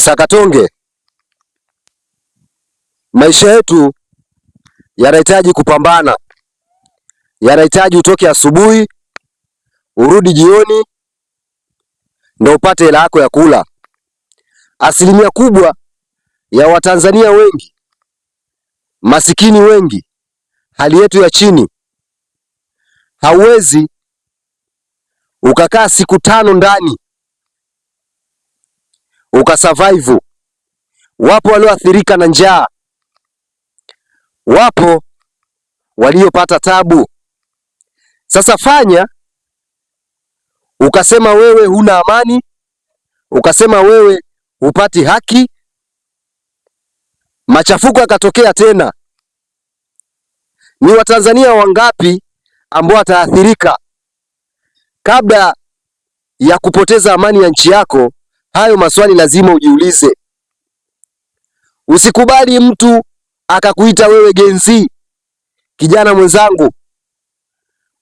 Msakatonge, maisha yetu yanahitaji kupambana, yanahitaji utoke asubuhi urudi jioni ndio upate hela yako ya kula. Asilimia kubwa ya Watanzania wengi, masikini wengi, hali yetu ya chini, hauwezi ukakaa siku 5 ndani ukasurvive. Wapo walioathirika na njaa, wapo waliopata tabu. Sasa fanya ukasema wewe huna amani, ukasema wewe hupati haki, machafuko yakatokea tena. Ni Watanzania wangapi ambao wataathirika kabla ya kupoteza amani ya nchi yako? Hayo maswali lazima ujiulize. Usikubali mtu akakuita wewe genzi, kijana mwenzangu.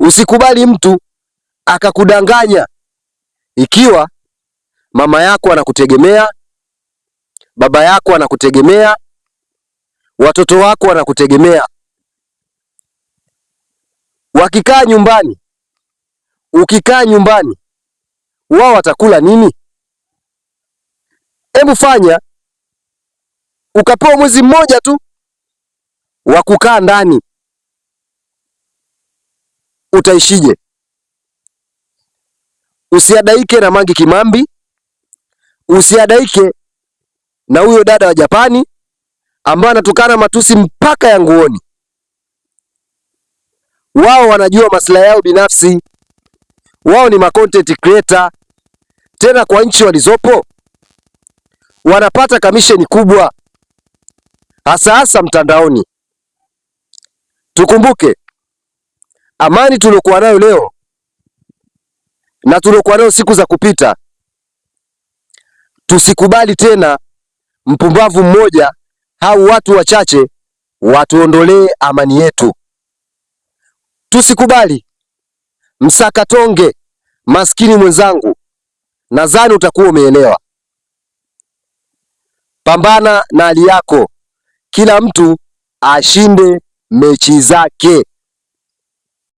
Usikubali mtu akakudanganya. Ikiwa mama yako anakutegemea, baba yako anakutegemea, watoto wako wanakutegemea, wakikaa nyumbani, ukikaa nyumbani, wao watakula nini? Hebu fanya ukapewa mwezi mmoja tu wa kukaa ndani, utaishije? Usiadaike na Mange Kimambi, usiadaike na huyo dada wa Japani ambaye anatukana matusi mpaka ya nguoni. Wao wanajua maslahi yao binafsi, wao ni content creator, tena kwa nchi walizopo wanapata kamisheni kubwa, hasa mtandaoni. Tukumbuke amani tuliokuwa nayo leo na tuliokuwa nayo siku za kupita. Tusikubali tena mpumbavu mmoja au watu wachache watuondolee amani yetu. Tusikubali. Msakatonge, maskini mwenzangu, nadhani utakuwa umeelewa. Pambana na hali yako, kila mtu ashinde mechi zake.